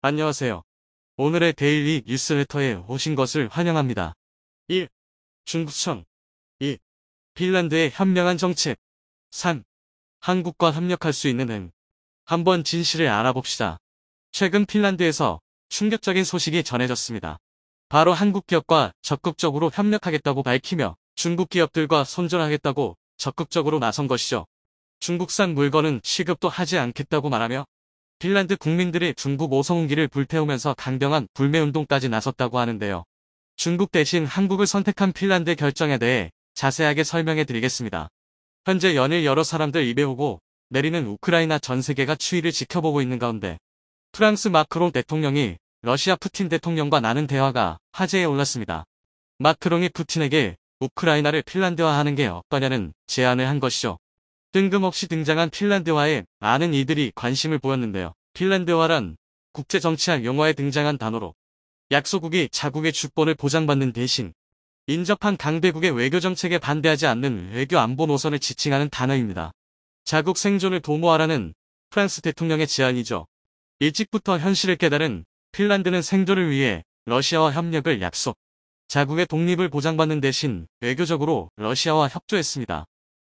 안녕하세요. 오늘의 데일리 뉴스레터에 오신 것을 환영합니다. 1. 중국청 2. 핀란드의 현명한 정책 3. 한국과 협력할 수 있는 행. 한번 진실을 알아봅시다. 최근 핀란드에서 충격적인 소식이 전해졌습니다. 바로 한국 기업과 적극적으로 협력하겠다고 밝히며 중국 기업들과 손절하겠다고 적극적으로 나선 것이죠. 중국산 물건은 취급도 하지 않겠다고 말하며 핀란드 국민들이 중국 오성운기를 불태우면서 강경한 불매운동까지 나섰다고 하는데요. 중국 대신 한국을 선택한 핀란드의 결정에 대해 자세하게 설명해 드리겠습니다. 현재 연일 여러 사람들 입에 오고 내리는 우크라이나 전 세계가 추이를 지켜보고 있는 가운데 프랑스 마크롱 대통령이 러시아 푸틴 대통령과 나눈 대화가 화제에 올랐습니다. 마크롱이 푸틴에게 우크라이나를 핀란드화하는 게 어떠냐는 제안을 한 것이죠. 뜬금없이 등장한 핀란드화에 많은 이들이 관심을 보였는데요. 핀란드화란 국제정치학 용어에 등장한 단어로 약소국이 자국의 주권을 보장받는 대신 인접한 강대국의 외교정책에 반대하지 않는 외교 안보 노선을 지칭하는 단어입니다. 자국 생존을 도모하라는 프랑스 대통령의 제안이죠. 일찍부터 현실을 깨달은 핀란드는 생존을 위해 러시아와 협력을 약속, 자국의 독립을 보장받는 대신 외교적으로 러시아와 협조했습니다.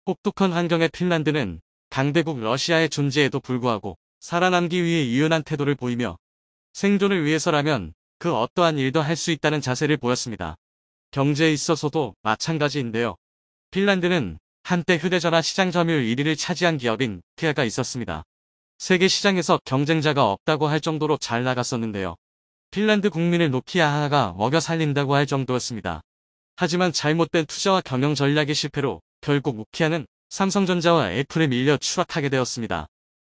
혹독한 환경의 핀란드는 강대국 러시아의 존재에도 불구하고 살아남기 위해 유연한 태도를 보이며 생존을 위해서라면 그 어떠한 일도 할 수 있다는 자세를 보였습니다. 경제에 있어서도 마찬가지인데요. 핀란드는 한때 휴대전화 시장 점유율 1위를 차지한 기업인 노키아가 있었습니다. 세계 시장에서 경쟁자가 없다고 할 정도로 잘 나갔었는데요. 핀란드 국민을 노키아 하나가 먹여 살린다고 할 정도였습니다. 하지만 잘못된 투자와 경영 전략의 실패로 결국 노키아는 삼성전자와 애플에 밀려 추락하게 되었습니다.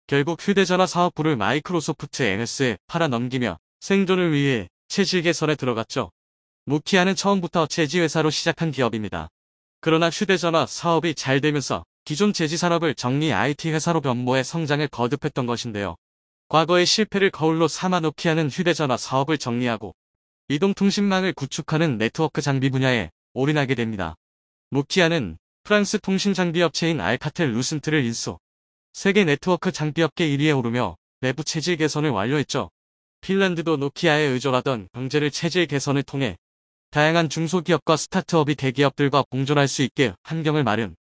결국 휴대전화 사업부를 마이크로소프트 MS에 팔아넘기며 생존을 위해 체질 개선에 들어갔죠. 노키아는 처음부터 제지회사로 시작한 기업입니다. 그러나 휴대전화 사업이 잘 되면서 기존 제지산업을 정리 IT 회사로 변모해 성장을 거듭했던 것인데요. 과거의 실패를 거울로 삼아 노키아는 휴대전화 사업을 정리하고 이동통신망을 구축하는 네트워크 장비 분야에 올인하게 됩니다. 노키아는 프랑스 통신장비업체인 알카텔 루슨트를 인수, 세계 네트워크 장비업계 1위에 오르며 내부 체질 개선을 완료했죠. 핀란드도 노키아에 의존하던 경제를 체질 개선을 통해 다양한 중소기업과 스타트업이 대기업들과 공존할 수 있게 환경을 마련.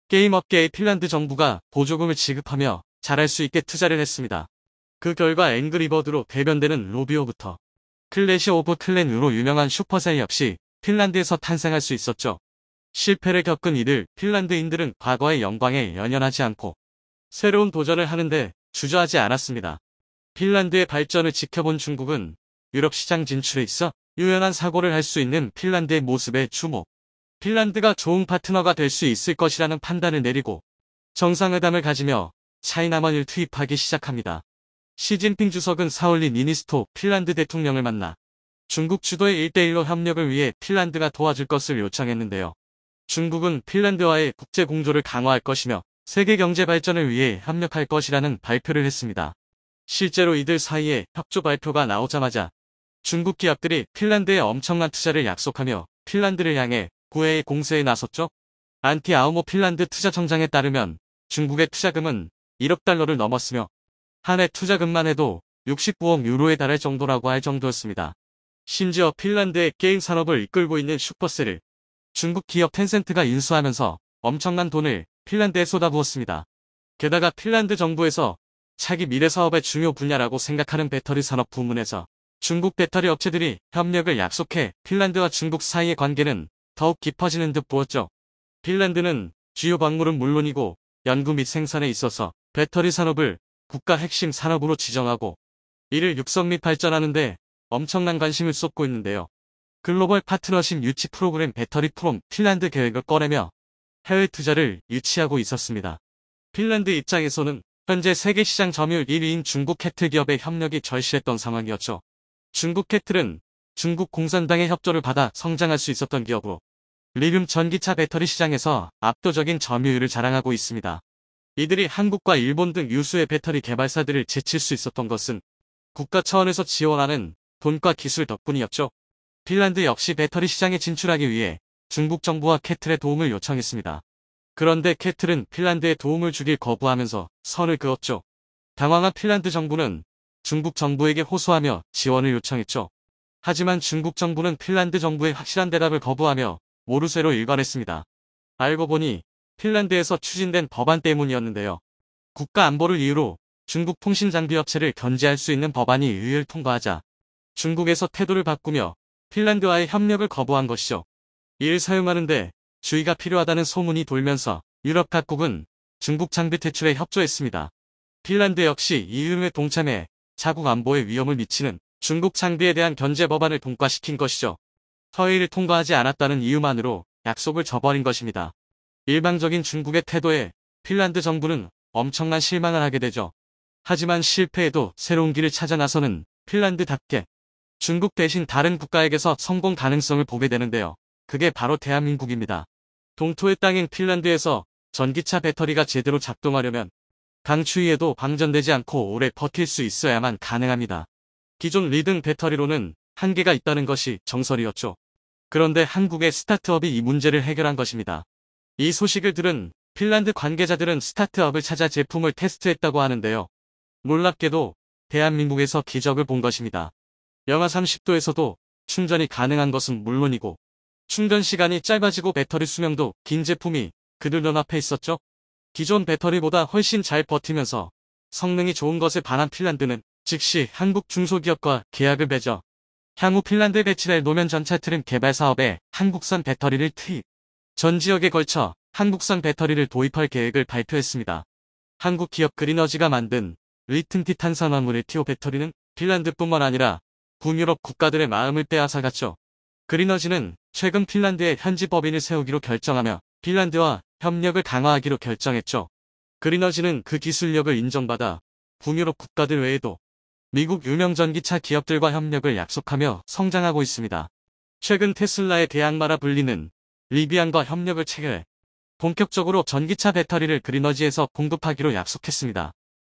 게임업계의 핀란드 정부가 보조금을 지급하며 잘할 수 있게 투자를 했습니다. 그 결과 앵그리버드로 대변되는 로비오부터 클래시 오브 클랜으로 유명한 슈퍼셀 역시 핀란드에서 탄생할 수 있었죠. 실패를 겪은 이들 핀란드인들은 과거의 영광에 연연하지 않고 새로운 도전을 하는데 주저하지 않았습니다. 핀란드의 발전을 지켜본 중국은 유럽 시장 진출에 있어 유연한 사고를 할 수 있는 핀란드의 모습에 주목. 핀란드가 좋은 파트너가 될 수 있을 것이라는 판단을 내리고 정상회담을 가지며 차이나먼을 투입하기 시작합니다. 시진핑 주석은 사울리 니니스토 핀란드 대통령을 만나 중국 주도의 1대1로 협력을 위해 핀란드가 도와줄 것을 요청했는데요. 중국은 핀란드와의 국제 공조를 강화할 것이며 세계 경제 발전을 위해 협력할 것이라는 발표를 했습니다. 실제로 이들 사이에 협조 발표가 나오자마자 중국 기업들이 핀란드에 엄청난 투자를 약속하며 핀란드를 향해 구애의 공세에 나섰죠. 안티아우모 핀란드 투자청장에 따르면 중국의 투자금은 1억 달러를 넘었으며 한 해 투자금만 해도 69억 유로에 달할 정도라고 할 정도였습니다. 심지어 핀란드의 게임 산업을 이끌고 있는 슈퍼셀을 중국 기업 텐센트가 인수하면서 엄청난 돈을 핀란드에 쏟아부었습니다. 게다가 핀란드 정부에서 차기 미래 사업의 중요 분야라고 생각하는 배터리 산업 부문에서 중국 배터리 업체들이 협력을 약속해 핀란드와 중국 사이의 관계는 더욱 깊어지는 듯 보였죠. 핀란드는 주요 광물은 물론이고 연구 및 생산에 있어서 배터리 산업을 국가 핵심 산업으로 지정하고 이를 육성 및 발전하는데 엄청난 관심을 쏟고 있는데요. 글로벌 파트너십 유치 프로그램 배터리 프롬 핀란드 계획을 꺼내며 해외 투자를 유치하고 있었습니다. 핀란드 입장에서는 현재 세계 시장 점유율 1위인 중국 캐틀 기업의 협력이 절실했던 상황이었죠. 중국 캐틀은 중국 공산당의 협조를 받아 성장할 수 있었던 기업으로 리튬 전기차 배터리 시장에서 압도적인 점유율을 자랑하고 있습니다. 이들이 한국과 일본 등 유수의 배터리 개발사들을 제칠 수 있었던 것은 국가 차원에서 지원하는 돈과 기술 덕분이었죠. 핀란드 역시 배터리 시장에 진출하기 위해 중국 정부와 캐틀의 도움을 요청했습니다. 그런데 캐틀은 핀란드에 도움을 주길 거부하면서 선을 그었죠. 당황한 핀란드 정부는 중국 정부에게 호소하며 지원을 요청했죠. 하지만 중국 정부는 핀란드 정부의 확실한 대답을 거부하며 모르쇠로 일관했습니다. 알고 보니 핀란드에서 추진된 법안 때문이었는데요. 국가 안보를 이유로 중국 통신장비업체를 견제할 수 있는 법안이 의회를 통과하자 중국에서 태도를 바꾸며 핀란드와의 협력을 거부한 것이죠. 이를 사용하는데 주의가 필요하다는 소문이 돌면서 유럽 각국은 중국 장비 퇴출에 협조했습니다. 핀란드 역시 이 의회에 동참해 자국 안보에 위험을 미치는 중국 장비에 대한 견제 법안을 통과시킨 것이죠. 허의를 통과하지 않았다는 이유만으로 약속을 저버린 것입니다. 일방적인 중국의 태도에 핀란드 정부는 엄청난 실망을 하게 되죠. 하지만 실패해도 새로운 길을 찾아 나서는 핀란드답게 중국 대신 다른 국가에게서 성공 가능성을 보게 되는데요. 그게 바로 대한민국입니다. 동토의 땅인 핀란드에서 전기차 배터리가 제대로 작동하려면 강추위에도 방전되지 않고 오래 버틸 수 있어야만 가능합니다. 기존 리등 배터리로는 한계가 있다는 것이 정설이었죠. 그런데 한국의 스타트업이 이 문제를 해결한 것입니다. 이 소식을 들은 핀란드 관계자들은 스타트업을 찾아 제품을 테스트했다고 하는데요. 놀랍게도 대한민국에서 기적을 본 것입니다. 영하 30도에서도 충전이 가능한 것은 물론이고 충전 시간이 짧아지고 배터리 수명도 긴 제품이 그들 눈앞에 있었죠. 기존 배터리보다 훨씬 잘 버티면서 성능이 좋은 것에 반한 핀란드는 즉시 한국 중소기업과 계약을 맺어 향후 핀란드에 배치될 노면 전차 트림 개발 사업에 한국산 배터리를 투입, 전 지역에 걸쳐 한국산 배터리를 도입할 계획을 발표했습니다. 한국 기업 그리너지가 만든 리튬 티탄산화물 리티오 배터리는 핀란드뿐만 아니라 북유럽 국가들의 마음을 빼앗아갔죠. 그리너지는 최근 핀란드에 현지 법인을 세우기로 결정하며 핀란드와 협력을 강화하기로 결정했죠. 그리너지는 그 기술력을 인정받아 북유럽 국가들 외에도 미국 유명 전기차 기업들과 협력을 약속하며 성장하고 있습니다. 최근 테슬라의 대항마라 불리는 리비안과 협력을 체결해 본격적으로 전기차 배터리를 그리너지에서 공급하기로 약속했습니다.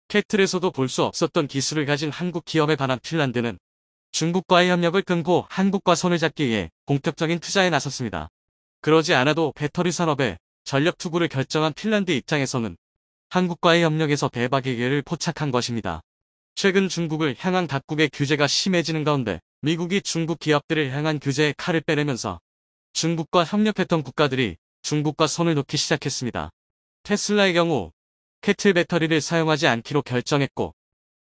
캐틀에서도 볼 수 없었던 기술을 가진 한국 기업에 반한 핀란드는 중국과의 협력을 끊고 한국과 손을 잡기 위해 본격적인 투자에 나섰습니다. 그러지 않아도 배터리 산업에 전력 투구를 결정한 핀란드 입장에서는 한국과의 협력에서 대박의 기회를 포착한 것입니다. 최근 중국을 향한 각국의 규제가 심해지는 가운데 미국이 중국 기업들을 향한 규제의 칼을 빼내면서 중국과 협력했던 국가들이 중국과 손을 놓기 시작했습니다. 테슬라의 경우 캐틀 배터리를 사용하지 않기로 결정했고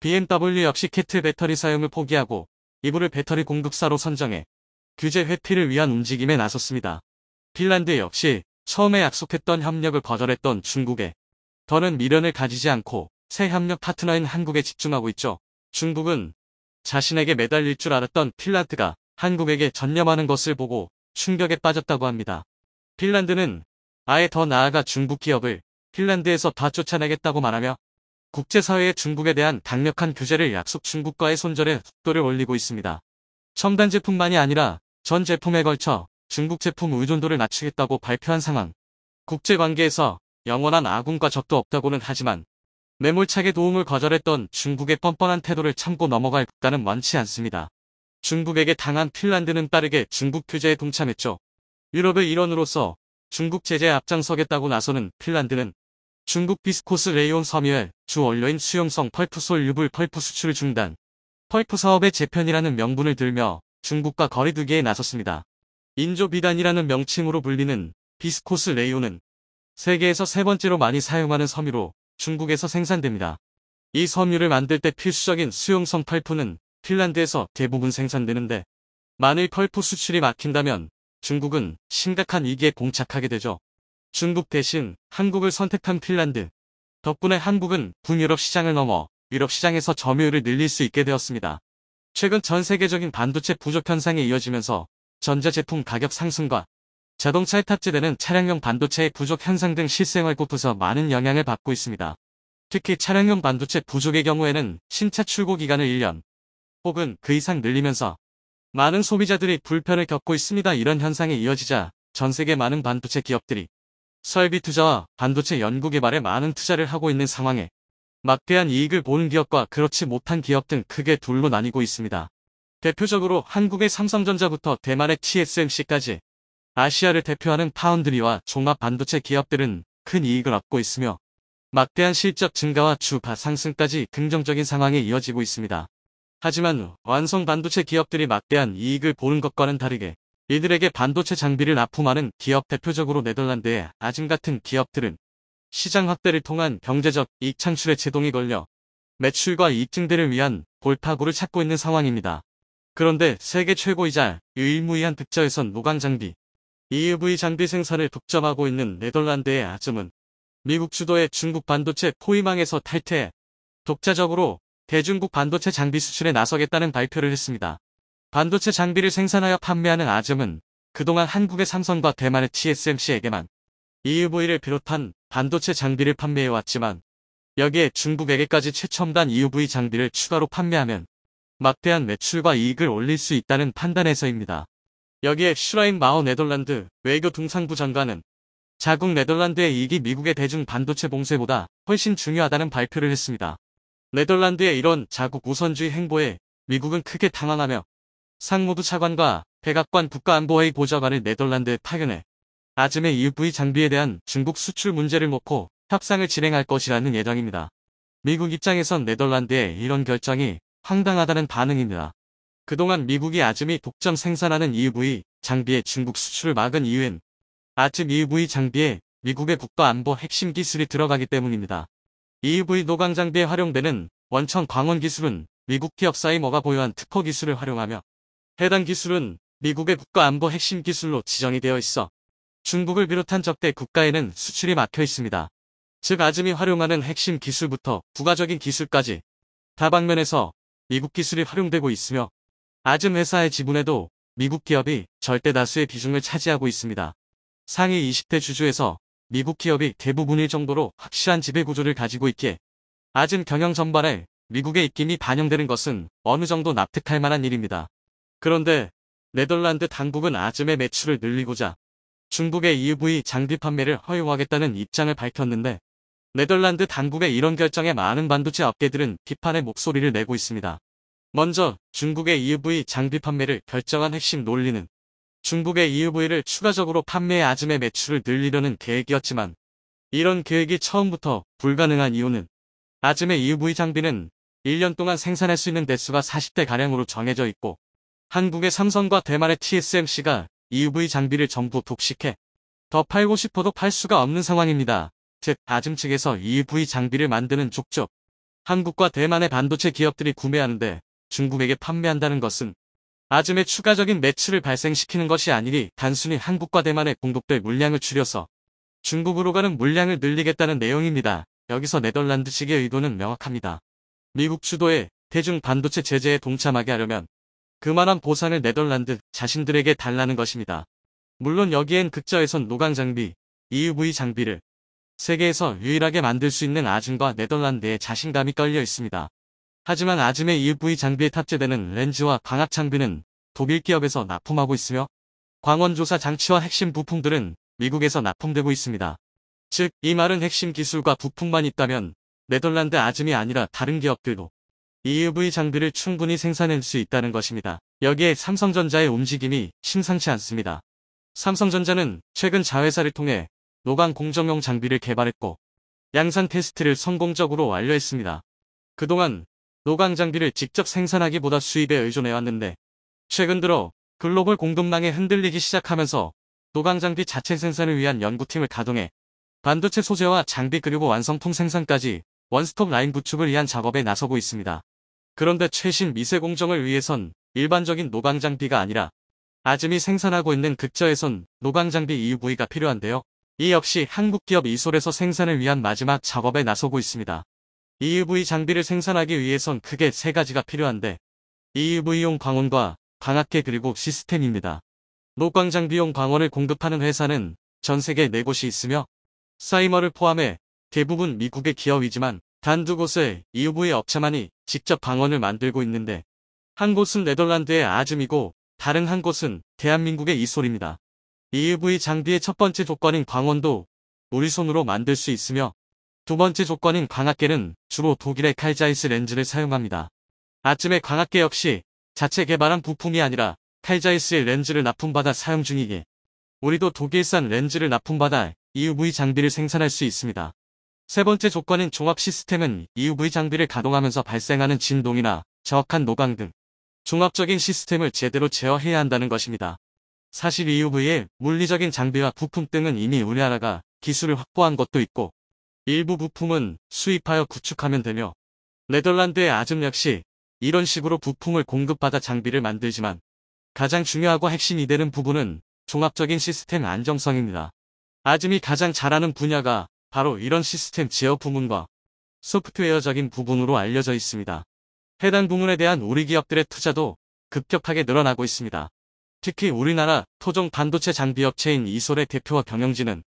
BMW 역시 캐틀 배터리 사용을 포기하고 이불을 배터리 공급사로 선정해 규제 회피를 위한 움직임에 나섰습니다. 핀란드 역시 처음에 약속했던 협력을 거절했던 중국에 더는 미련을 가지지 않고 새 협력 파트너인 한국에 집중하고 있죠. 중국은 자신에게 매달릴 줄 알았던 핀란드가 한국에게 전념하는 것을 보고 충격에 빠졌다고 합니다. 핀란드는 아예 더 나아가 중국 기업을 핀란드에서 다 쫓아내겠다고 말하며 국제사회의 중국에 대한 강력한 규제를 약속 중국과의 손절에 속도를 올리고 있습니다. 첨단 제품만이 아니라 전 제품에 걸쳐 중국 제품 의존도를 낮추겠다고 발표한 상황. 국제관계에서 영원한 아군과 적도 없다고는 하지만 매몰차게 도움을 거절했던 중국의 뻔뻔한 태도를 참고 넘어갈 국가는 많지 않습니다. 중국에게 당한 핀란드는 빠르게 중국 규제에 동참했죠. 유럽의 일원으로서 중국 제재에 앞장서겠다고 나서는 핀란드는 중국 비스코스 레이온 섬유의 주 원료인 수용성 펄프솔 유불 펄프 수출 중단, 펄프 사업의 재편이라는 명분을 들며 중국과 거리두기에 나섰습니다. 인조 비단이라는 명칭으로 불리는 비스코스 레이온은 세계에서 세 번째로 많이 사용하는 섬유로 중국에서 생산됩니다. 이 섬유를 만들 때 필수적인 수용성 펄프는 핀란드에서 대부분 생산되는데 만일 펄프 수출이 막힌다면 중국은 심각한 위기에 봉착하게 되죠. 중국 대신 한국을 선택한 핀란드. 덕분에 한국은 북유럽 시장을 넘어 유럽 시장에서 점유율을 늘릴 수 있게 되었습니다. 최근 전 세계적인 반도체 부족 현상이 이어지면서 전자제품 가격 상승과 자동차에 탑재되는 차량용 반도체의 부족 현상 등 실생활 곳곳에서 많은 영향을 받고 있습니다. 특히 차량용 반도체 부족의 경우에는 신차 출고 기간을 1년 혹은 그 이상 늘리면서 많은 소비자들이 불편을 겪고 있습니다. 이런 현상이 이어지자 전 세계 많은 반도체 기업들이 설비 투자와 반도체 연구 개발에 많은 투자를 하고 있는 상황에 막대한 이익을 보는 기업과 그렇지 못한 기업 등 크게 둘로 나뉘고 있습니다. 대표적으로 한국의 삼성전자부터 대만의 TSMC까지 아시아를 대표하는 파운드리와 종합 반도체 기업들은 큰 이익을 얻고 있으며 막대한 실적 증가와 주가 상승까지 긍정적인 상황이 이어지고 있습니다. 하지만 완성 반도체 기업들이 막대한 이익을 보는 것과는 다르게 이들에게 반도체 장비를 납품하는 기업, 대표적으로 네덜란드의 아즘 같은 기업들은 시장 확대를 통한 경제적 이익 창출에 제동이 걸려 매출과 이익 증대를 위한 돌파구를 찾고 있는 상황입니다. 그런데 세계 최고이자 유일무이한 득자회선 노광 장비 EUV 장비 생산을 독점하고 있는 네덜란드의 아즘은 미국 주도의 중국 반도체 포위망에서 탈퇴해 독자적으로 대중국 반도체 장비 수출에 나서겠다는 발표를 했습니다. 반도체 장비를 생산하여 판매하는 아즘은 그동안 한국의 삼성과 대만의 TSMC에게만 EUV를 비롯한 반도체 장비를 판매해왔지만 여기에 중국에게까지 최첨단 EUV 장비를 추가로 판매하면 막대한 매출과 이익을 올릴 수 있다는 판단에서입니다. 여기에 슈라인 마어 네덜란드 외교 동상부 장관은 자국 네덜란드의 이익이 미국의 대중 반도체 봉쇄보다 훨씬 중요하다는 발표를 했습니다. 네덜란드의 이런 자국 우선주의 행보에 미국은 크게 당황하며 상무부 차관과 백악관 국가안보회의 보좌관을 네덜란드에 파견해 아즘의 EUV 장비에 대한 중국 수출 문제를 놓고 협상을 진행할 것이라는 예정입니다. 미국 입장에선 네덜란드의 이런 결정이 황당하다는 반응입니다. 그동안 미국이 아즘이 독점 생산하는 EUV 장비의 중국 수출을 막은 이유엔 아즘 EUV 장비에 미국의 국가안보 핵심 기술이 들어가기 때문입니다. EUV 노광 장비에 활용되는 원천 광원 기술은 미국 기업 사이머가 보유한 특허 기술을 활용하며 해당 기술은 미국의 국가안보 핵심 기술로 지정이 되어 있어 중국을 비롯한 적대 국가에는 수출이 막혀 있습니다. 즉 아즘이 활용하는 핵심 기술부터 부가적인 기술까지 다방면에서 미국 기술이 활용되고 있으며 아즘 회사의 지분에도 미국 기업이 절대 다수의 비중을 차지하고 있습니다. 상위 20대 주주에서 미국 기업이 대부분일 정도로 확실한 지배구조를 가지고 있기에 아즘 경영 전반에 미국의 입김이 반영되는 것은 어느 정도 납득할 만한 일입니다. 그런데 네덜란드 당국은 아즘의 매출을 늘리고자 중국의 EUV 장비 판매를 허용하겠다는 입장을 밝혔는데 네덜란드 당국의 이런 결정에 많은 반도체 업계들은 비판의 목소리를 내고 있습니다. 먼저 중국의 EUV 장비 판매를 결정한 핵심 논리는 중국의 EUV를 추가적으로 판매해 아즘의 매출을 늘리려는 계획이었지만 이런 계획이 처음부터 불가능한 이유는 아즘의 EUV 장비는 1년 동안 생산할 수 있는 대수가 40대가량으로 정해져 있고 한국의 삼성과 대만의 TSMC가 EUV 장비를 전부 독식해 더 팔고 싶어도 팔 수가 없는 상황입니다. 즉 아즘 측에서 EUV 장비를 만드는 족족 한국과 대만의 반도체 기업들이 구매하는데 중국에게 판매한다는 것은 아즘의 추가적인 매출을 발생시키는 것이 아니니 단순히 한국과 대만에 공급될 물량을 줄여서 중국으로 가는 물량을 늘리겠다는 내용입니다. 여기서 네덜란드 측의 의도는 명확합니다. 미국 주도의 대중 반도체 제재에 동참하게 하려면 그만한 보상을 네덜란드 자신들에게 달라는 것입니다. 물론 여기엔 극저에선 노광 장비, EUV 장비를 세계에서 유일하게 만들 수 있는 아즘과 네덜란드의 자신감이 깔려 있습니다. 하지만 아즘의 EUV 장비에 탑재되는 렌즈와 광학 장비는 독일 기업에서 납품하고 있으며 광원조사 장치와 핵심 부품들은 미국에서 납품되고 있습니다. 즉, 이 말은 핵심 기술과 부품만 있다면 네덜란드 아즘이 아니라 다른 기업들도 EUV 장비를 충분히 생산할 수 있다는 것입니다. 여기에 삼성전자의 움직임이 심상치 않습니다. 삼성전자는 최근 자회사를 통해 노광 공정용 장비를 개발했고 양산 테스트를 성공적으로 완료했습니다. 그동안 노광 장비를 직접 생산하기보다 수입에 의존해왔는데 최근 들어 글로벌 공급망에 흔들리기 시작하면서 노광 장비 자체 생산을 위한 연구팀을 가동해 반도체 소재와 장비 그리고 완성품 생산까지 원스톱 라인 구축을 위한 작업에 나서고 있습니다. 그런데 최신 미세 공정을 위해선 일반적인 노광 장비가 아니라 아즘이 생산하고 있는 극저에선 노광 장비 EUV가 필요한데요. 이 역시 한국 기업 이솔에서 생산을 위한 마지막 작업에 나서고 있습니다. EUV 장비를 생산하기 위해선 크게 세 가지가 필요한데 EUV용 광원과 광학계 그리고 시스템입니다. 노광 장비용 광원을 공급하는 회사는 전 세계 4곳이 있으며 사이머를 포함해 대부분 미국의 기업이지만 단두 곳의 EUV 업체만이 직접 광원을 만들고 있는데 한 곳은 네덜란드의 아즘이고 다른 한 곳은 대한민국의 이솔입니다. EUV 장비의 첫 번째 조건인 광원도 우리 손으로 만들 수 있으며 두 번째 조건인 광학계는 주로 독일의 칼자이스 렌즈를 사용합니다. 아즘의 광학계 역시 자체 개발한 부품이 아니라 칼자이스의 렌즈를 납품받아 사용 중이기에 우리도 독일산 렌즈를 납품받아 EUV 장비를 생산할 수 있습니다. 세 번째 조건인 종합 시스템은 EUV 장비를 가동하면서 발생하는 진동이나 저악한 노광 등 종합적인 시스템을 제대로 제어해야 한다는 것입니다. 사실 EUV의 물리적인 장비와 부품 등은 이미 우리나라가 기술을 확보한 것도 있고 일부 부품은 수입하여 구축하면 되며 네덜란드의 아즘 역시 이런 식으로 부품을 공급받아 장비를 만들지만 가장 중요하고 핵심이 되는 부분은 종합적인 시스템 안정성입니다. 아즘이 가장 잘하는 분야가 바로 이런 시스템 제어 부문과 소프트웨어적인 부분으로 알려져 있습니다. 해당 부문에 대한 우리 기업들의 투자도 급격하게 늘어나고 있습니다. 특히 우리나라 토종 반도체 장비 업체인 이솔의 대표와 경영진은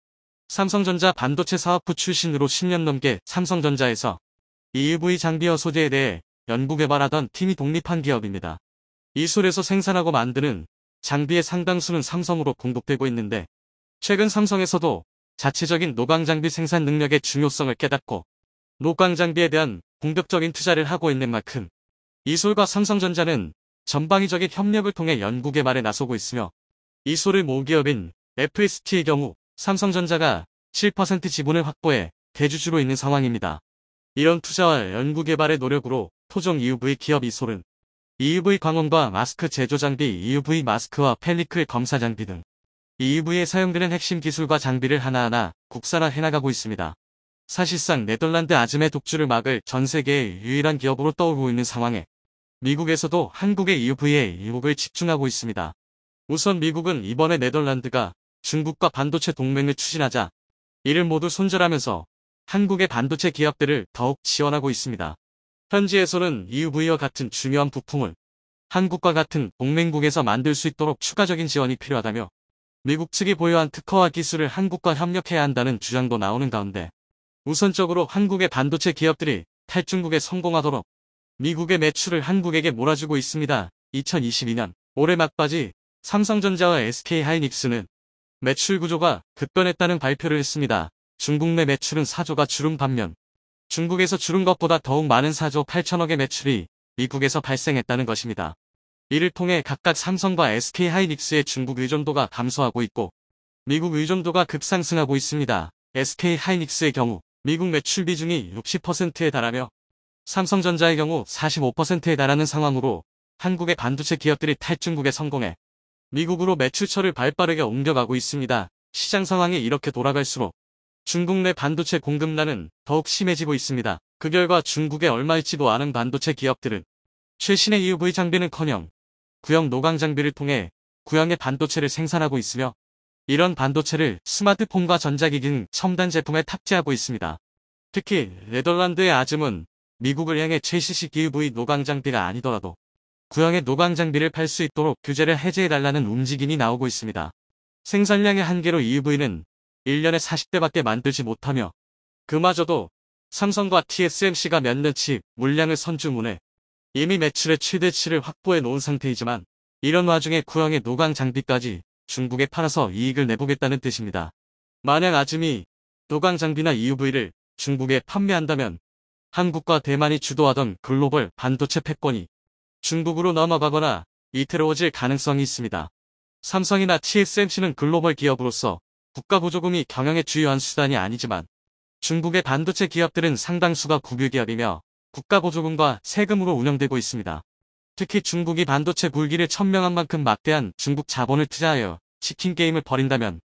삼성전자 반도체 사업부 출신으로 10년 넘게 삼성전자에서 EUV 장비와 소재에 대해 연구개발하던 팀이 독립한 기업입니다. 이솔에서 생산하고 만드는 장비의 상당수는 삼성으로 공급되고 있는데 최근 삼성에서도 자체적인 노광 장비 생산 능력의 중요성을 깨닫고 노광 장비에 대한 공격적인 투자를 하고 있는 만큼 이솔과 삼성전자는 전방위적인 협력을 통해 연구개발에 나서고 있으며 이솔의 모기업인 FST의 경우 삼성전자가 7% 지분을 확보해 대주주로 있는 상황입니다. 이런 투자와 연구개발의 노력으로 토종 EUV 기업 이솔은 EUV 광원과 마스크 제조 장비, EUV 마스크와 펠리클 검사 장비 등 EUV에 사용되는 핵심 기술과 장비를 하나하나 국산화해 나가고 있습니다. 사실상 네덜란드 아즘의 독주를 막을 전 세계의 유일한 기업으로 떠오르고 있는 상황에 미국에서도 한국의 EUV에 유혹을 집중하고 있습니다. 우선 미국은 이번에 네덜란드가 중국과 반도체 동맹을 추진하자 이를 모두 손절하면서 한국의 반도체 기업들을 더욱 지원하고 있습니다. 현지에서는 EUV와 같은 중요한 부품을 한국과 같은 동맹국에서 만들 수 있도록 추가적인 지원이 필요하다며 미국 측이 보유한 특허와 기술을 한국과 협력해야 한다는 주장도 나오는 가운데 우선적으로 한국의 반도체 기업들이 탈중국에 성공하도록 미국의 매출을 한국에게 몰아주고 있습니다. 2022년 올해 막바지 삼성전자와 SK하이닉스는 매출 구조가 급변했다는 발표를 했습니다. 중국 내 매출은 4조가 줄은 반면 중국에서 줄은 것보다 더욱 많은 4조 8천억의 매출이 미국에서 발생했다는 것입니다. 이를 통해 각각 삼성과 SK하이닉스의 중국 의존도가 감소하고 있고 미국 의존도가 급상승하고 있습니다. SK하이닉스의 경우 미국 매출 비중이 60%에 달하며 삼성전자의 경우 45%에 달하는 상황으로 한국의 반도체 기업들이 탈중국에 성공해 미국으로 매출처를 발빠르게 옮겨가고 있습니다. 시장 상황이 이렇게 돌아갈수록 중국 내 반도체 공급난은 더욱 심해지고 있습니다. 그 결과 중국에 얼마일지도 아는 반도체 기업들은 최신의 EUV 장비는커녕 구형 노광 장비를 통해 구형의 반도체를 생산하고 있으며 이런 반도체를 스마트폰과 전자기기 등 첨단 제품에 탑재하고 있습니다. 특히 네덜란드의 아즘은 미국을 향해 최신식 EUV 노광 장비가 아니더라도 구형의 노광 장비를 팔 수 있도록 규제를 해제해달라는 움직임이 나오고 있습니다. 생산량의 한계로 EUV는 1년에 40대밖에 만들지 못하며 그마저도 삼성과 TSMC가 몇 년치 물량을 선주문해 이미 매출의 최대치를 확보해 놓은 상태이지만 이런 와중에 구형의 노광 장비까지 중국에 팔아서 이익을 내보겠다는 뜻입니다. 만약 아즘이 노광 장비나 EUV를 중국에 판매한다면 한국과 대만이 주도하던 글로벌 반도체 패권이 중국으로 넘어가거나 이태로워질 가능성이 있습니다. 삼성이나 TSMC는 글로벌 기업으로서 국가보조금이 경영의 주요한 수단이 아니지만 중국의 반도체 기업들은 상당수가 국유기업이며 국가보조금과 세금으로 운영되고 있습니다. 특히 중국이 반도체 굴기를 천명한 만큼 막대한 중국 자본을 투자하여 치킨 게임을 벌인다면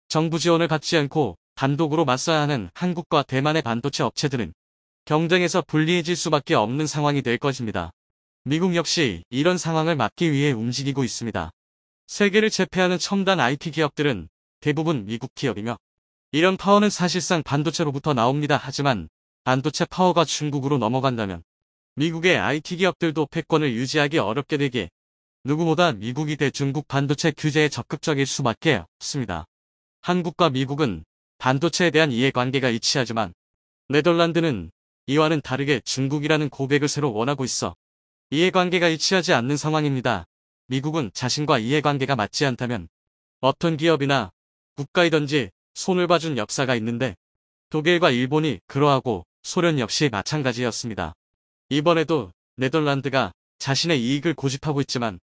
정부 지원을 받지 않고 단독으로 맞서야 하는 한국과 대만의 반도체 업체들은 경쟁에서 불리해질 수밖에 없는 상황이 될 것입니다. 미국 역시 이런 상황을 막기 위해 움직이고 있습니다. 세계를 제패하는 첨단 IT 기업들은 대부분 미국 기업이며 이런 파워는 사실상 반도체로부터 나옵니다. 하지만 반도체 파워가 중국으로 넘어간다면 미국의 IT 기업들도 패권을 유지하기 어렵게 되기에 누구보다 미국이 대중국 반도체 규제에 적극적일 수밖에 없습니다. 한국과 미국은 반도체에 대한 이해관계가 일치하지만 네덜란드는 이와는 다르게 중국이라는 고백을 새로 원하고 있어 이해관계가 일치하지 않는 상황입니다. 미국은 자신과 이해관계가 맞지 않다면 어떤 기업이나 국가이든지 손을 봐준 역사가 있는데 독일과 일본이 그러하고 소련 역시 마찬가지였습니다. 이번에도 네덜란드가 자신의 이익을 고집하고 있지만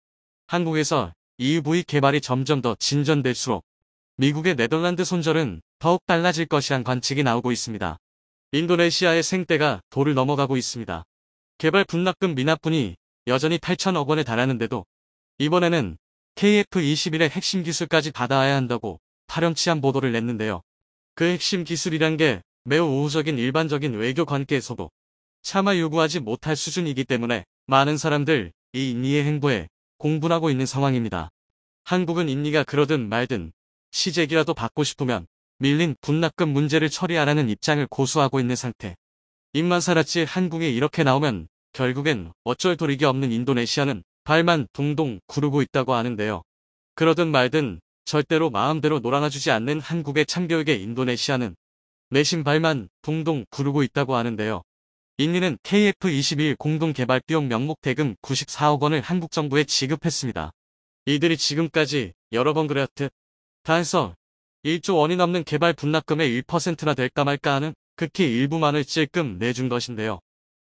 한국에서 EUV 개발이 점점 더 진전될수록 미국의 네덜란드 손절은 더욱 달라질 것이란 관측이 나오고 있습니다. 인도네시아의 생떼가 도를 넘어가고 있습니다. 개발 분납금 미납분이 여전히 8천억 원에 달하는데도 이번에는 KF-21의 핵심 기술까지 받아야 한다고 파렴치한 보도를 냈는데요. 그 핵심 기술이란 게 매우 우호적인 일반적인 외교 관계에서도 차마 요구하지 못할 수준이기 때문에 많은 사람들 이 인리의 행보에 공분하고 있는 상황입니다. 한국은 인리가 그러든 말든 시제기라도 받고 싶으면 밀린 분납금 문제를 처리하라는 입장을 고수하고 있는 상태. 입만 살았지 한국이 이렇게 나오면 결국엔 어쩔 도리가 없는 인도네시아는 발만 동동 구르고 있다고 하는데요. 그러든 말든 절대로 마음대로 놀아나주지 않는 한국의 참교육의 인도네시아는 내심 발만 동동 구르고 있다고 하는데요. 인리는 KF-21 공동개발 비용 명목 대금 94억 원을 한국 정부에 지급했습니다. 이들이 지금까지 여러 번 그랬듯 단서 1조 원이 넘는 개발 분납금의 1%나 될까 말까 하는 극히 일부만을 찔끔 내준 것인데요.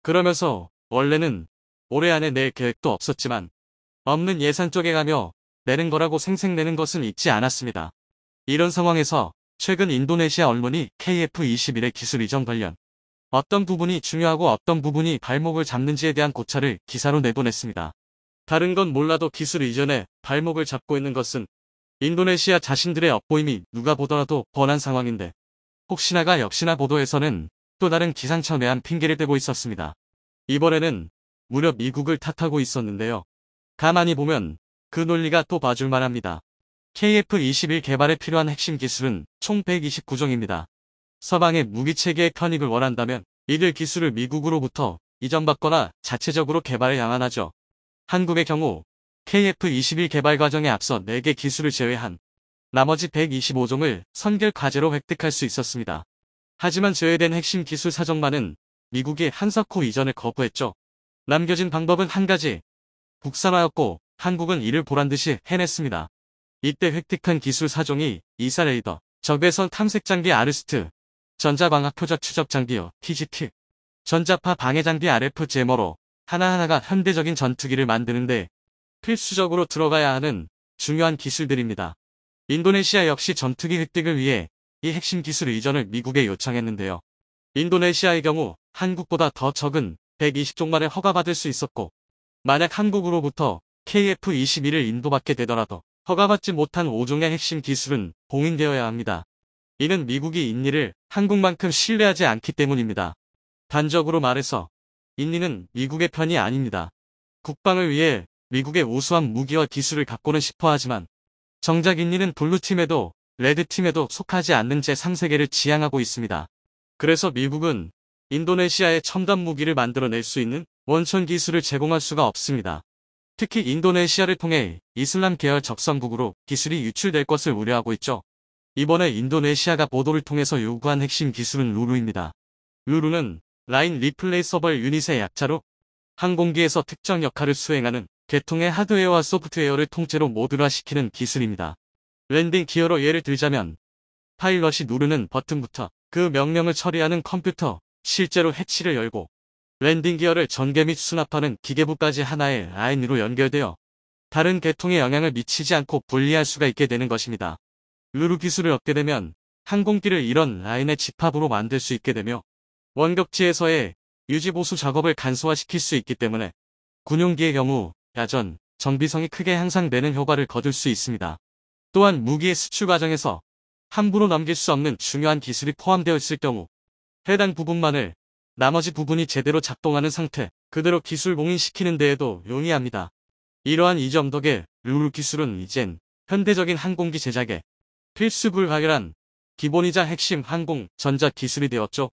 그러면서 원래는 올해 안에 낼 계획도 없었지만 없는 예산 쪼개가며 내는 거라고 생색내는 것은 잊지 않았습니다. 이런 상황에서 최근 인도네시아 언론이 KF-21의 기술 이전 관련 어떤 부분이 중요하고 어떤 부분이 발목을 잡는지에 대한 고찰을 기사로 내보냈습니다. 다른 건 몰라도 기술 이전에 발목을 잡고 있는 것은 인도네시아 자신들의 엇보임이 누가 보더라도 뻔한 상황인데 혹시나가 역시나 보도에서는 또 다른 기상천외한 핑계를 대고 있었습니다. 이번에는 무려 미국을 탓하고 있었는데요. 가만히 보면 그 논리가 또 봐줄만 합니다. KF-21 개발에 필요한 핵심 기술은 총 129종입니다. 서방의 무기체계의 편입을 원한다면 이들 기술을 미국으로부터 이전받거나 자체적으로 개발에 양안하죠. 한국의 경우 KF-21 개발 과정에 앞서 4개 기술을 제외한 나머지 125종을 선결 과제로 획득할 수 있었습니다. 하지만 제외된 핵심 기술 사정만은 미국이 한석호 이전을 거부했죠. 남겨진 방법은 한 가지, 국산화였고 한국은 이를 보란듯이 해냈습니다. 이때 획득한 기술 사종이 이사 레이더, 적외선 탐색장비 아르스트, 전자광학 표적 추적 장비요 TGT, 전자파 방해 장비 RF 제머로 하나하나가 현대적인 전투기를 만드는데 필수적으로 들어가야 하는 중요한 기술들입니다. 인도네시아 역시 전투기 획득을 위해 이 핵심 기술 이전을 미국에 요청했는데요. 인도네시아의 경우 한국보다 더 적은 120종만을 허가받을 수 있었고 만약 한국으로부터 KF-21을 인도받게 되더라도 허가받지 못한 5종의 핵심 기술은 봉인되어야 합니다. 이는 미국이 인리를 한국만큼 신뢰하지 않기 때문입니다. 단적으로 말해서 인리는 미국의 편이 아닙니다. 국방을 위해 미국의 우수한 무기와 기술을 갖고는 싶어 하지만 정작 인리는 블루팀에도 레드팀에도 속하지 않는 제3세계를 지향하고 있습니다. 그래서 미국은 인도네시아에 첨단 무기를 만들어낼 수 있는 원천 기술을 제공할 수가 없습니다. 특히 인도네시아를 통해 이슬람 계열 적성국으로 기술이 유출될 것을 우려하고 있죠. 이번에 인도네시아가 보도를 통해서 요구한 핵심 기술은 루루입니다. 루루는 라인 리플레이서블 유닛의 약자로 항공기에서 특정 역할을 수행하는 계통의 하드웨어와 소프트웨어를 통째로 모듈화시키는 기술입니다. 랜딩 기어로 예를 들자면 파일럿이 누르는 버튼부터 그 명령을 처리하는 컴퓨터, 실제로 해치를 열고 랜딩 기어를 전개 및 수납하는 기계부까지 하나의 라인으로 연결되어 다른 계통에 영향을 미치지 않고 분리할 수가 있게 되는 것입니다. 루루 기술을 얻게 되면 항공기를 이런 라인의 집합으로 만들 수 있게 되며 원격지에서의 유지보수 작업을 간소화시킬 수 있기 때문에 군용기의 경우 야전, 정비성이 크게 향상되는 효과를 거둘 수 있습니다. 또한 무기의 수출 과정에서 함부로 넘길 수 없는 중요한 기술이 포함되어 있을 경우 해당 부분만을 나머지 부분이 제대로 작동하는 상태 그대로 기술 봉인시키는 데에도 용이합니다. 이러한 이 점 덕에 루루 기술은 이젠 현대적인 항공기 제작에 필수 불가결한 기본이자 핵심 항공 전자 기술이 되었죠.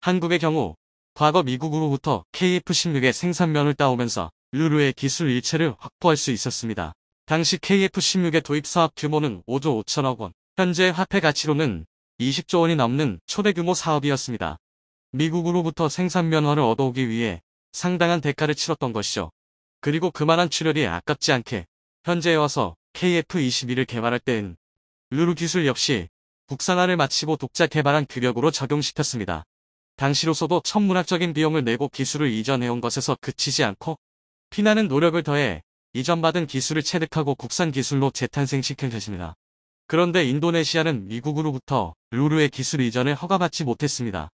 한국의 경우 과거 미국으로부터 KF-16의 생산면을 따오면서 루루의 기술 일체를 확보할 수 있었습니다. 당시 KF-16의 도입 사업 규모는 5조 5천억 원, 현재 화폐 가치로는 20조 원이 넘는 초대 규모 사업이었습니다. 미국으로부터 생산 면허를 얻어오기 위해 상당한 대가를 치렀던 것이죠. 그리고 그만한 출혈이 아깝지 않게 현재에 와서 KF-21을 개발할 때엔 루루 기술 역시 국산화를 마치고 독자 개발한 규격으로 적용시켰습니다. 당시로서도 천문학적인 비용을 내고 기술을 이전해온 것에서 그치지 않고 피나는 노력을 더해 이전받은 기술을 체득하고 국산 기술로 재탄생시킨 것입니다. 그런데 인도네시아는 미국으로부터 루루의 기술 이전을 허가받지 못했습니다.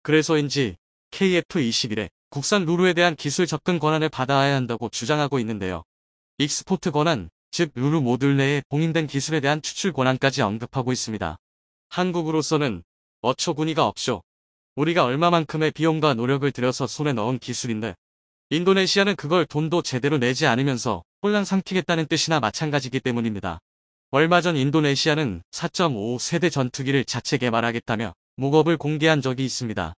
그래서인지 KF-21에 국산 루루에 대한 기술 접근 권한을 받아야 한다고 주장하고 있는데요. 익스포트 권한, 즉 루루 모듈 내에 공인된 기술에 대한 추출 권한까지 언급하고 있습니다. 한국으로서는 어처구니가 없죠. 우리가 얼마만큼의 비용과 노력을 들여서 손에 넣은 기술인데 인도네시아는 그걸 돈도 제대로 내지 않으면서 홀랑상튀겠다는 뜻이나 마찬가지이기 때문입니다. 얼마 전 인도네시아는 4.5 세대 전투기를 자체 개발하겠다며 무겁을 공개한 적이 있습니다.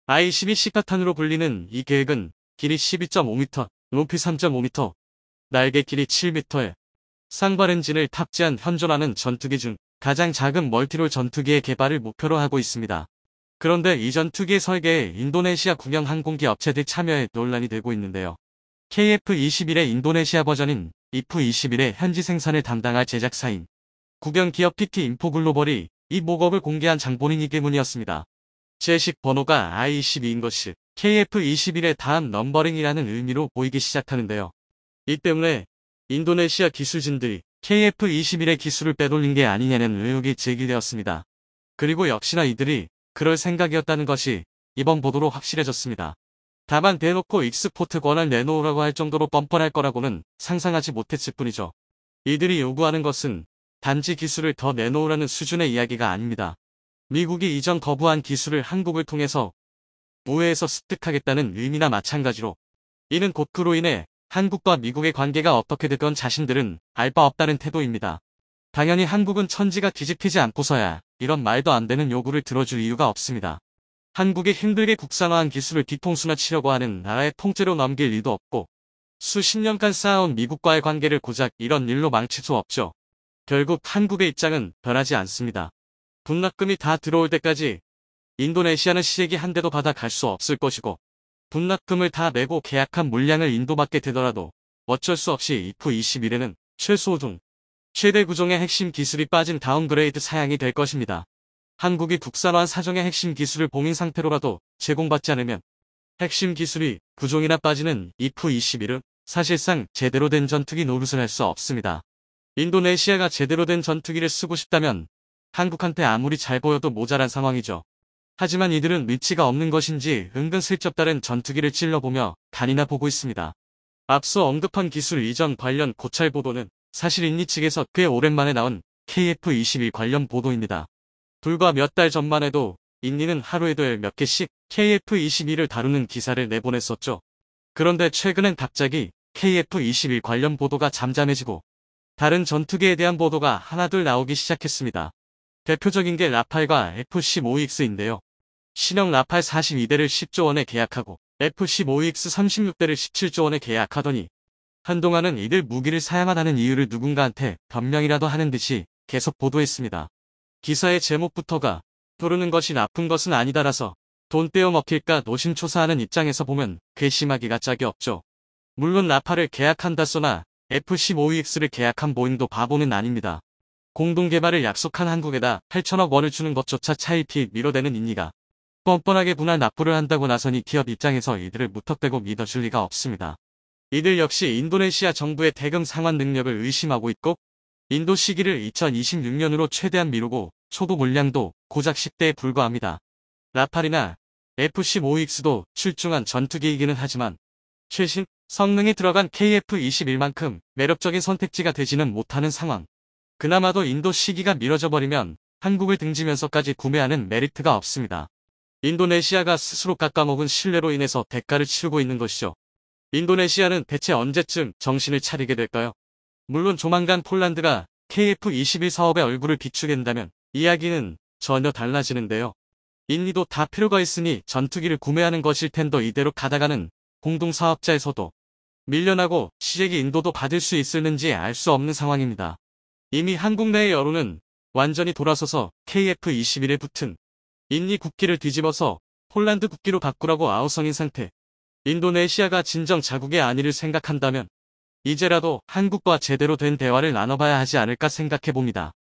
I-12 시카탄으로 불리는 이 계획은 길이 12.5m, 높이 3.5m, 날개 길이 7m에 쌍발 엔진을 탑재한 현존하는 전투기 중 가장 작은 멀티롤 전투기의 개발을 목표로 하고 있습니다. 그런데 이 전투기의 설계에 인도네시아 국영 항공기 업체들 참여에 논란이 되고 있는데요. KF-21의 인도네시아 버전인 IF-21의 현지 생산을 담당할 제작사인 국영 기업 PT 인포글로벌이 이 목업을 공개한 장본인이 때문이었습니다. 제식 번호가 I-22인 것이 KF-21의 다음 넘버링이라는 의미로 보이기 시작하는데요. 이 때문에 인도네시아 기술진들이 KF-21의 기술을 빼돌린 게 아니냐는 의혹이 제기되었습니다. 그리고 역시나 이들이 그럴 생각이었다는 것이 이번 보도로 확실해졌습니다. 다만 대놓고 익스포트 권한을 내놓으라고 할 정도로 뻔뻔할 거라고는 상상하지 못했을 뿐이죠. 이들이 요구하는 것은 단지 기술을 더 내놓으라는 수준의 이야기가 아닙니다. 미국이 이전 거부한 기술을 한국을 통해서 우회해서 습득하겠다는 의미나 마찬가지로 이는 곧 그로 인해 한국과 미국의 관계가 어떻게 되건 자신들은 알 바 없다는 태도입니다. 당연히 한국은 천지가 뒤집히지 않고서야 이런 말도 안 되는 요구를 들어줄 이유가 없습니다. 한국이 힘들게 국산화한 기술을 뒤통수나 치려고 하는 나라의 통째로 넘길 리도 없고 수십 년간 쌓아온 미국과의 관계를 고작 이런 일로 망칠 수 없죠. 결국 한국의 입장은 변하지 않습니다. 분납금이 다 들어올 때까지 인도네시아는 시액이 한 대도 받아 갈 수 없을 것이고 분납금을 다 내고 계약한 물량을 인도받게 되더라도 어쩔 수 없이 IF-21에는 최소 중 최대 구종의 핵심 기술이 빠진 다운그레이드 사양이 될 것입니다. 한국이 국산화한 사정의 핵심 기술을 봉인 상태로라도 제공받지 않으면 핵심 기술이 구종이나 빠지는 IF-21은 사실상 제대로 된 전투기 노릇을 할 수 없습니다. 인도네시아가 제대로 된 전투기를 쓰고 싶다면 한국한테 아무리 잘 보여도 모자란 상황이죠. 하지만 이들은 위치가 없는 것인지 은근슬쩍 다른 전투기를 찔러보며 간이나 보고 있습니다. 앞서 언급한 기술 이전 관련 고찰 보도는 사실 인니 측에서 꽤 오랜만에 나온 KF-21 관련 보도입니다. 불과 몇 달 전만 해도 인니는 하루에도 몇 개씩 KF-21을 다루는 기사를 내보냈었죠. 그런데 최근엔 갑자기 KF-21 관련 보도가 잠잠해지고 다른 전투기에 대한 보도가 하나둘 나오기 시작했습니다. 대표적인 게 라팔과 F-15X인데요. 신형 라팔 42대를 10조 원에 계약하고 F-15X 36대를 17조 원에 계약하더니 한동안은 이들 무기를 사양하다는 이유를 누군가한테 변명이라도 하는 듯이 계속 보도했습니다. 기사의 제목부터가 부르는 것이 나쁜 것은 아니다라서 돈 떼어 먹힐까 노심초사하는 입장에서 보면 괘씸하기가 짝이 없죠. 물론 라팔을 계약한다 쏘나 F-15X를 계약한 보잉도 바보는 아닙니다. 공동개발을 약속한 한국에다 8천억 원을 주는 것조차 차일피 밀어대는 인니가 뻔뻔하게 분할 납부를 한다고 나서니 기업 입장에서 이들을 무턱대고 믿어줄 리가 없습니다. 이들 역시 인도네시아 정부의 대금 상환 능력을 의심하고 있고 인도 시기를 2026년으로 최대한 미루고 초도 물량도 고작 10대에 불과합니다. 라팔이나 F-15X도 출중한 전투기이기는 하지만 최신 성능이 들어간 KF-21만큼 매력적인 선택지가 되지는 못하는 상황. 그나마도 인도 시기가 미뤄져 버리면 한국을 등지면서까지 구매하는 메리트가 없습니다. 인도네시아가 스스로 깎아먹은 신뢰로 인해서 대가를 치르고 있는 것이죠. 인도네시아는 대체 언제쯤 정신을 차리게 될까요? 물론 조만간 폴란드가 KF-21 사업의 얼굴을 비추겠다면 이야기는 전혀 달라지는데요. 인니도 다 필요가 있으니 전투기를 구매하는 것일 텐데 이대로 가다가는 공동사업자에서도 밀려나고 시액이 인도도 받을 수 있을는지 알 수 없는 상황입니다. 이미 한국 내의 여론은 완전히 돌아서서 KF-21에 붙은 인니 국기를 뒤집어서 폴란드 국기로 바꾸라고 아우성인 상태. 인도네시아가 진정 자국의 안위를 생각한다면 이제라도 한국과 제대로 된 대화를 나눠봐야 하지 않을까 생각해봅니다.